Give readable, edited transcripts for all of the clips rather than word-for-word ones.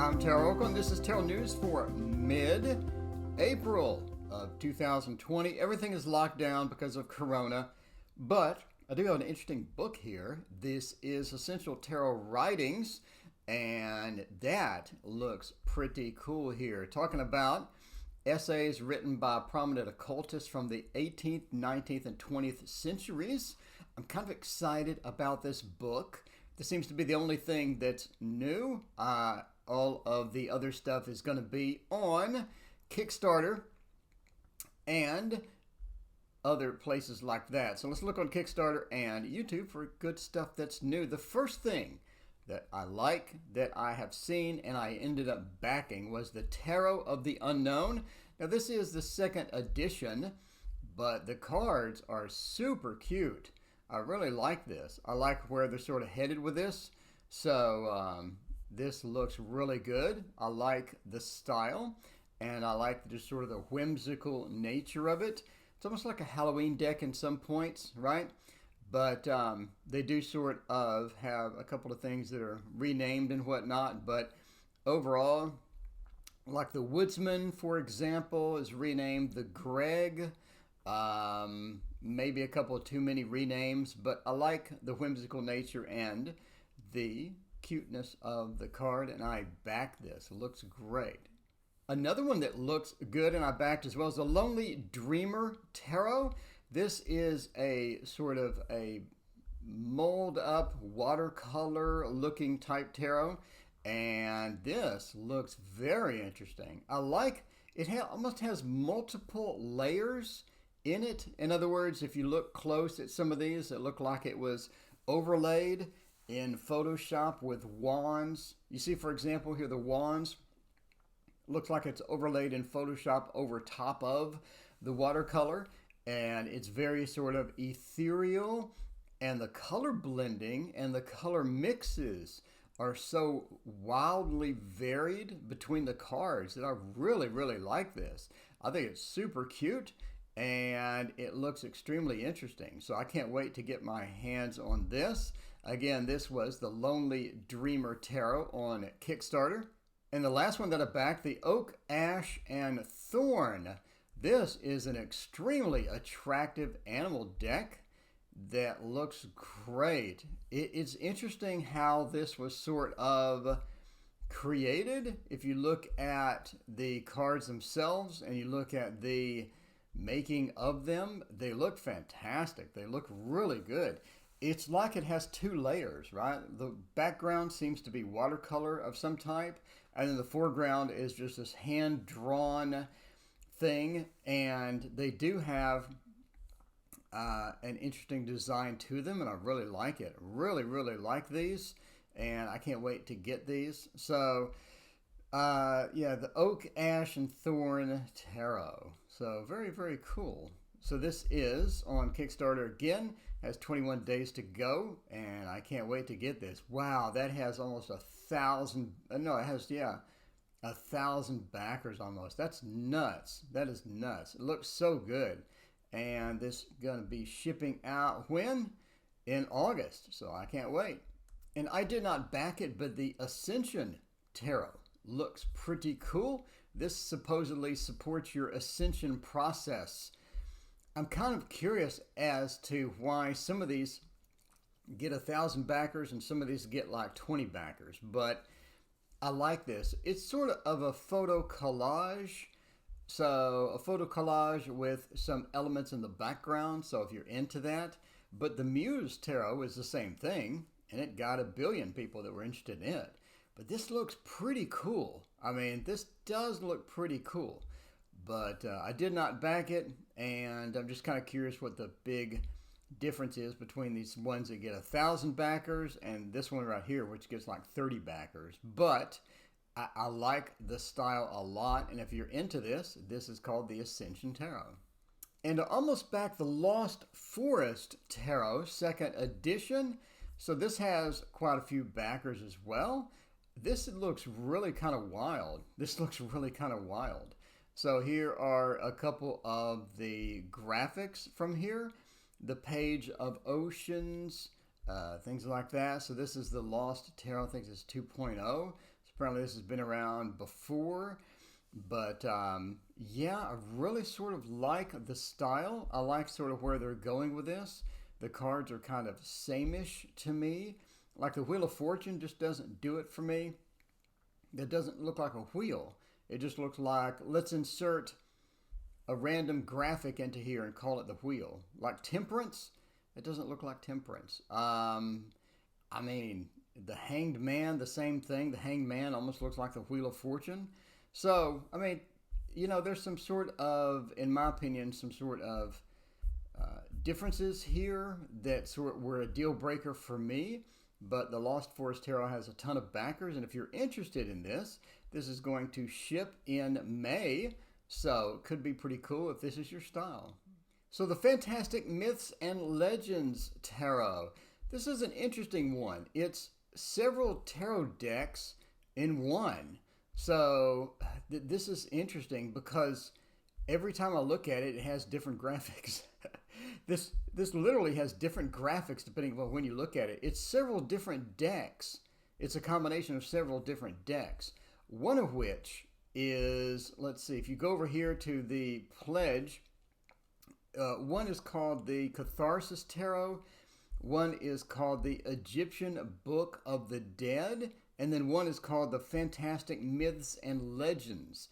I'm TarotOracle, and this is Tarot News for mid-April of 2020. Everything is locked down because of Corona, but I do have an interesting book here. This is Ascension Tarot Writings, and that looks pretty cool here. Talking about essays written by prominent occultists from the 18th, 19th, and 20th centuries. I'm kind of excited about this book. This seems to be the only thing that's new. All of the other stuff is going to be on Kickstarter and other places like that. So let's look on Kickstarter and YouTube for good stuff that's new. The first thing that I like, that I have seen, and I ended up backing was the Tarot of the Unknown. Now this is the second edition, but the cards are super cute. I really like this. I like where they're sort of headed with this. So this looks really good. I like the style, and I like just sort of the whimsical nature of it. It's almost like a Halloween deck in some points, right? But they do sort of have a couple of things that are renamed and whatnot. But overall, like the Woodsman, for example, is renamed the Greg. Maybe a couple of too many renames, but I like the whimsical nature and the cuteness of the card, and I back this. It looks great. Another one that looks good and I backed as well is the Lonely Dreamer Tarot. This is a sort of a mold up watercolor looking type tarot, and this looks very interesting. I like it. Almost has multiple layers in it. In other words, if you look close at some of these, it looked like it was overlaid in Photoshop with wands. You see, for example, here the wands looks like it's overlaid in Photoshop over top of the watercolor, and it's very sort of ethereal, and the color blending and the color mixes are so wildly varied between the cards that I really, really like this. I think it's super cute, and it looks extremely interesting. So I can't wait to get my hands on this. Again, this was the Lonely Dreamer Tarot on Kickstarter. And the last one that I backed, the Oak, Ash, and Thorn. This is an extremely attractive animal deck that looks great. It's interesting how this was sort of created. If you look at the cards themselves and you look at the making of them, they look fantastic. They look really good. It's like it has two layers, right? The background seems to be watercolor of some type, and then the foreground is just this hand-drawn thing, and they do have an interesting design to them, and I really like it. Really, really like these, and I can't wait to get these. So, yeah, the Oak, Ash, and Thorn Tarot. So, very, very cool. So this is on Kickstarter again, has 21 days to go, and I can't wait to get this. Wow, that has almost 1,000, no, it has, yeah, 1,000 backers almost. That's nuts. That is nuts. It looks so good. And this is going to be shipping out when? In August, so I can't wait. And I did not back it, but the Ascension Tarot looks pretty cool. This supposedly supports your ascension process. I'm kind of curious as to why some of these get 1,000 backers and some of these get like 20 backers, but I like this. It's sort of a photo collage. So a photo collage with some elements in the background. So if you're into that, but the Muse Tarot is the same thing, and it got 1 billion people that were interested in it. But this looks pretty cool. I mean, this does look pretty cool. But I did not back it, and I'm just kind of curious what the big difference is between these ones that get 1,000 backers and this one right here, which gets like 30 backers. But I like the style a lot, and if you're into this, this is called the Ascension Tarot. And I almost backed the Lost Forest Tarot, second edition. So this has quite a few backers as well. This looks really kind of wild. This looks really kind of wild. So here are a couple of the graphics from here. The page of oceans, things like that. So this is the Lost Tarot. I think it's 2.0. It's Apparently this has been around before, but yeah, I really sort of like the style. I like sort of where they're going with this. The cards are kind of same-ish to me. Like the Wheel of Fortune just doesn't do it for me. That doesn't look like a wheel. It just looks like, let's insert a random graphic into here and call it the wheel. Like Temperance, it doesn't look like Temperance. I mean, the Hanged Man, the same thing. The Hanged Man almost looks like the Wheel of Fortune. So, I mean, you know, there's some sort of, in my opinion, some sort of differences here that sort of were a deal breaker for me. But the Lost Forest Tarot has a ton of backers, and if you're interested in this, this is going to ship in May, so it could be pretty cool if this is your style. So the Fantastic Myths and Legends Tarot. This is an interesting one. It's several tarot decks in one. So this is interesting because every time I look at it, it has different graphics. This literally has different graphics depending on when you look at it. It's several different decks. It's a combination of several different decks. One of which is, let's see, if you go over here to the pledge, one is called the Catharsis Tarot. One is called the Egyptian Book of the Dead. And then one is called the Fantastic Myths and Legends.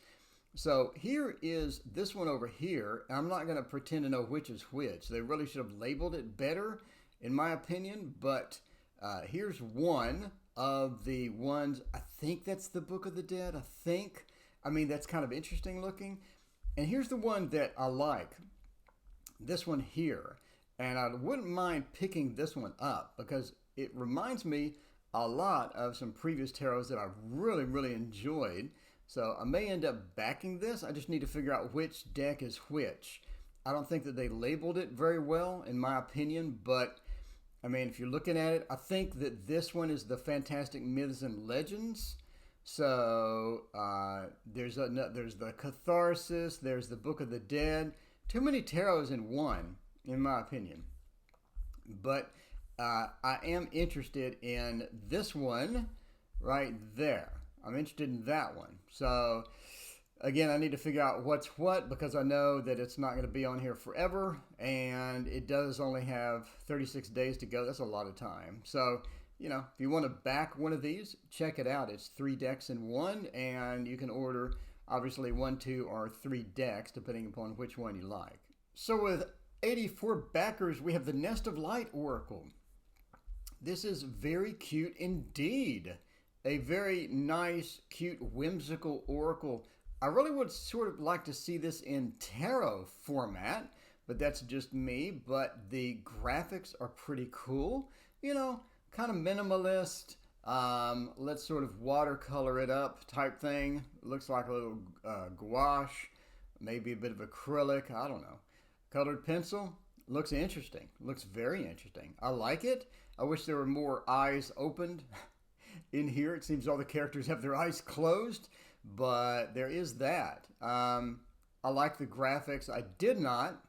So here is this one over here. I'm not going to pretend to know which is which. They really should have labeled it better, in my opinion. But here's one of the ones. I think that's the Book of the Dead. I think. I mean, that's kind of interesting looking. And here's the one that I like. This one here. And I wouldn't mind picking this one up because it reminds me a lot of some previous tarots that I really, really enjoyed. So I may end up backing this. I just need to figure out which deck is which. I don't think that they labeled it very well, in my opinion. But, I mean, if you're looking at it, I think that this one is the Fantastic Myths and Legends. So there's the Catharsis. There's the Book of the Dead. Too many tarots in one, in my opinion. But I am interested in this one right there. I'm interested in that one. So, again, I need to figure out what's what because I know that it's not going to be on here forever. And it does only have 36 days to go. That's a lot of time. So, you know, if you want to back one of these, check it out. It's 3 decks in one. And you can order, obviously, 1, 2, or 3 decks, depending upon which one you like. So, with 84 backers, we have the Nest of Light Oracle. This is very cute indeed. A very nice, cute, whimsical oracle. I really would sort of like to see this in tarot format, but that's just me. But the graphics are pretty cool. You know, kind of minimalist. Let's sort of watercolor it up type thing. Looks like a little gouache, maybe a bit of acrylic. I don't know. Colored pencil. Looks interesting. Looks very interesting. I like it. I wish there were more eyes opened. In here, it seems all the characters have their eyes closed, but there is that. I like the graphics. I did not.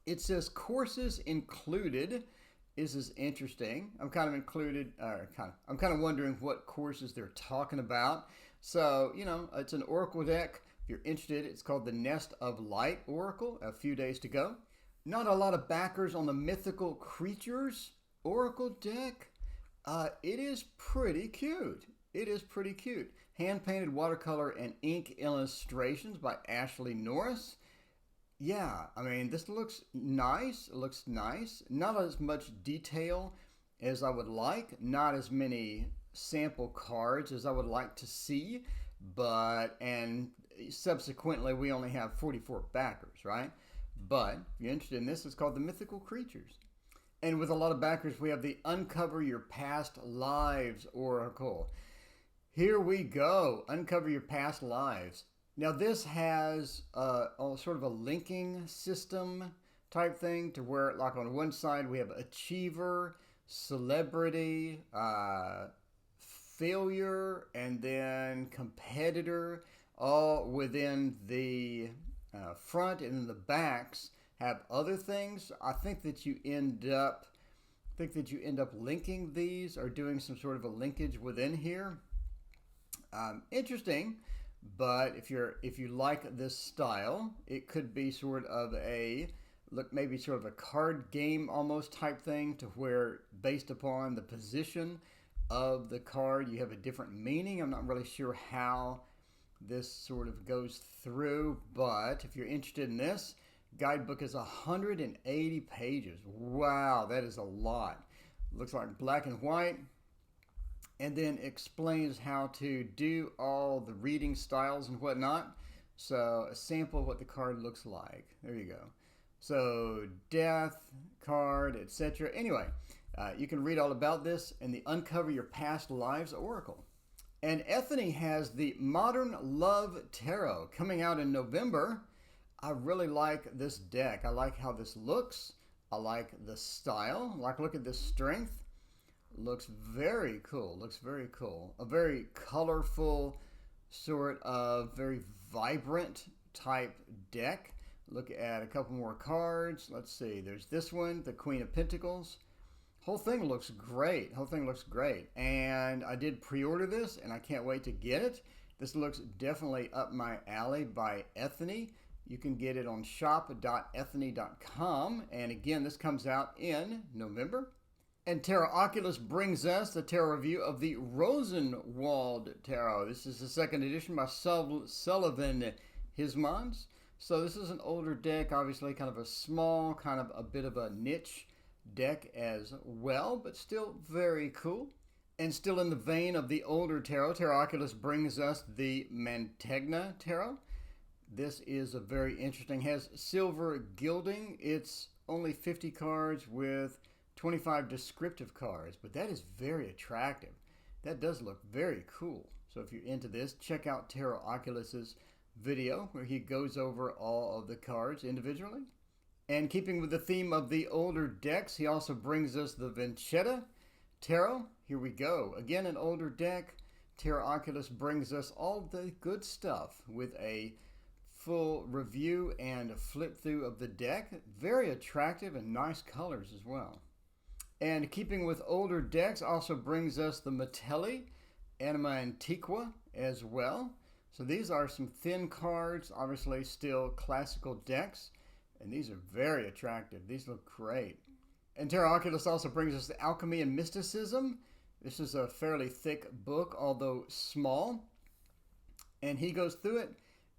It says courses included. This is interesting. I'm kind of wondering what courses they're talking about. So, you know, it's an oracle deck. If you're interested, it's called the Nest of Light Oracle. A few days to go. Not a lot of backers on the Mythical Creatures Oracle deck. It is pretty cute. It is pretty cute. Hand-painted watercolor and ink illustrations by Ashley Norris. Yeah, I mean, this looks nice. It looks nice. Not as much detail as I would like. Not as many sample cards as I would like to see. And subsequently, we only have 44 backers, right? But if you're interested in this, it's called the Mythical Creatures. And with a lot of backers, we have the Uncover Your Past Lives Oracle. Here we go. Uncover Your Past Lives. Now, this has sort of a linking system type thing to where, like, on one side, we have Achiever, Celebrity, Failure, and then Competitor, all within the front, and then the backs have other things. I think that you end up linking these or doing some sort of a linkage within here. Interesting, but if you like this style, it could be sort of a look, maybe sort of a card game almost type thing, to where based upon the position of the card, you have a different meaning. I'm not really sure how this sort of goes through, but if you're interested in this, guidebook is 180 pages. Wow, that is a lot. Looks like black and white, and then explains how to do all the reading styles and whatnot. So a sample of what the card looks like. There you go. So death card, etc. Anyway, you can read all about this in the Uncover Your Past Lives Oracle. And Ethany has the Modern Love Tarot coming out in November. I really like this deck. I like how this looks. I like the style. Look at this strength. Looks very cool. Looks very cool. A very colorful, sort of very vibrant type deck. Look at a couple more cards. Let's see. There's this one, the Queen of Pentacles. Whole thing looks great. Whole thing looks great. And I did pre-order this, and I can't wait to get it. This looks definitely up my alley by Ethany. You can get it on shop.ethany.com. And again, this comes out in November. And TarotOculus brings us the tarot review of the Rosenwald Tarot. This is the second edition by Sullivan Hismans. So this is an older deck, obviously kind of a small, kind of a bit of a niche deck as well, but still very cool. And still in the vein of the older tarot, TarotOculus brings us the Mantegna Tarot. This is a very interesting, has silver gilding. It's only 50 cards with 25 descriptive cards, but that is very attractive. That does look very cool. So if you're into this, check out TarotOculus's video where he goes over all of the cards individually. And keeping with the theme of the older decks, he also brings us the Vincetta Tarot. Here we go. Again, an older deck. TarotOculus brings us all the good stuff with a full review and a flip through of the deck. Very attractive and nice colors as well. And keeping with older decks, also brings us the Metelli Anima Antiqua as well. So these are some thin cards, obviously still classical decks, and these are very attractive. These look great. And TarotOculus also brings us the Alchemy and Mysticism. This is a fairly thick book, although small. And he goes through it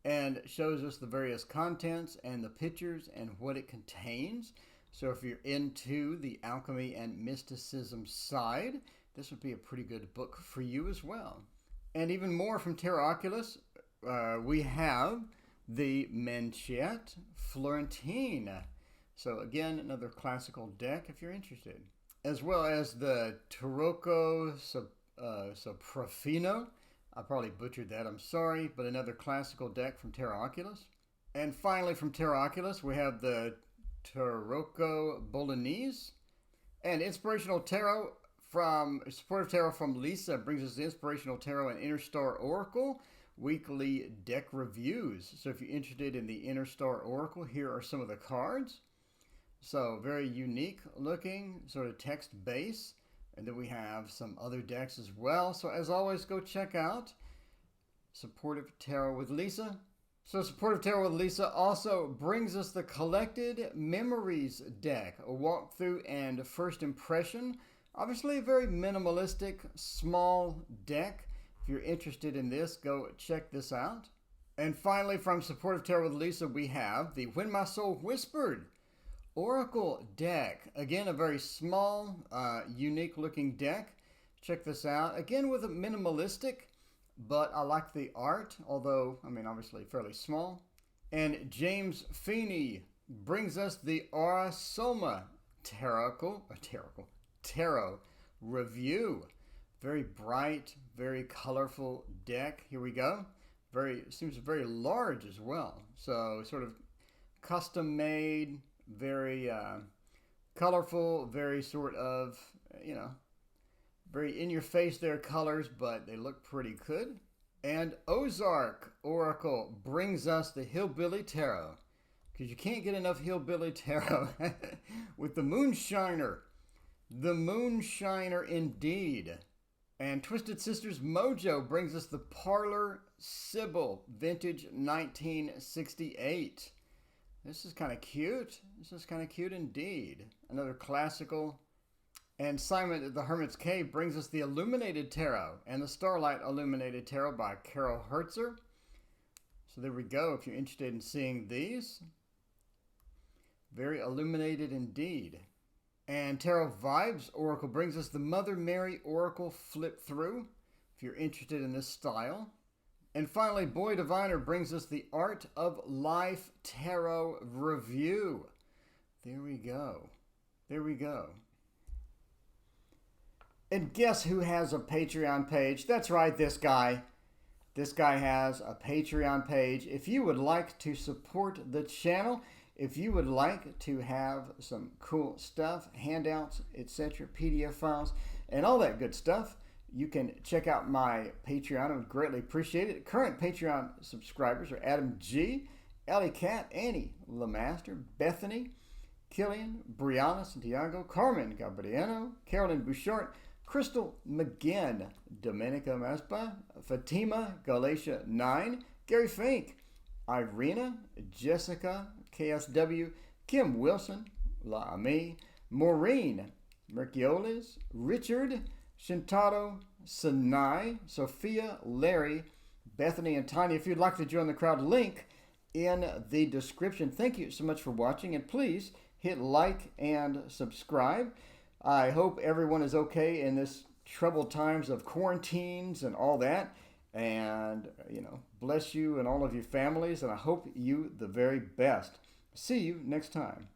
and shows us the various contents and the pictures and what it contains. So if you're into the alchemy and mysticism side, this would be a pretty good book for you as well. And even more from TarotOculus, we have the Manchette Florentine. So again, another classical deck if you're interested. As well as the Tarocco Soprafino. I probably butchered that, I'm sorry, but another classical deck from TarotOculus. And finally from TarotOculus, we have the Tarocco Bolognese. And Inspirational Tarot from Supportive Tarot from Lisa brings us the Inspirational Tarot and Inner Star Oracle weekly deck reviews. So if you're interested in the Inner Star Oracle, here are some of the cards. So very unique looking, sort of text base. And then we have some other decks as well. So as always, go check out Supportive Tarot with Lisa. So Supportive Tarot with Lisa also brings us the Collected Memories deck, a walkthrough and first impression. Obviously a very minimalistic, small deck. If you're interested in this, go check this out. And finally, from Supportive Tarot with Lisa, we have the When My Soul Whispered Oracle deck. Again, a very small, unique looking deck. Check this out. Again, with a minimalistic, but I like the art, although, I mean, obviously fairly small. And James Feeney brings us the Aura Soma Tarot review. Very bright, very colorful deck. Here we go. Seems very large as well. So sort of custom made, very colorful, very sort of, very in your face there colors, but they look pretty good. And Ozark Oracle brings us the Hillbilly Tarot, because you can't get enough Hillbilly Tarot with the Moonshiner. The Moonshiner indeed. And Twisted Sisters Mojo brings us the Parlor Sybil, vintage 1968. This is kind of cute. This is kind of cute indeed. Another classical. And Simon at the Hermit's Cave brings us the Illuminated Tarot and the Starlight Illuminated Tarot by Carol Hertzer. So there we go, if you're interested in seeing these. Very illuminated indeed. And Tarot Vibes Oracle brings us the Mother Mary Oracle Flip Through, if you're interested in this style. And finally, Boy Diviner brings us the Art of Life Tarot Review. There we go. There we go. And guess who has a Patreon page? That's right, this guy. This guy has a Patreon page. If you would like to support the channel, if you would like to have some cool stuff, handouts, etc., PDF files, and all that good stuff, you can check out my Patreon. I would greatly appreciate it. Current Patreon subscribers are Adam G., Ellie Cat, Annie Lamaster, Bethany, Killian, Brianna Santiago, Carmen Gabriano, Carolyn Bouchard, Crystal McGinn, Domenica Maspa, Fatima Galatia 9, Gary Fink, Irina, Jessica, KSW, Kim Wilson, La Ami, Maureen, Mercioles, Richard, Shintaro, Sanai, Sophia, Larry, Bethany, and Tanya. If you'd like to join the crowd, link in the description. Thank you so much for watching, and please hit like and subscribe. I hope everyone is okay in this troubled times of quarantines and all that. And, bless you and all of your families. And I hope you the very best. See you next time.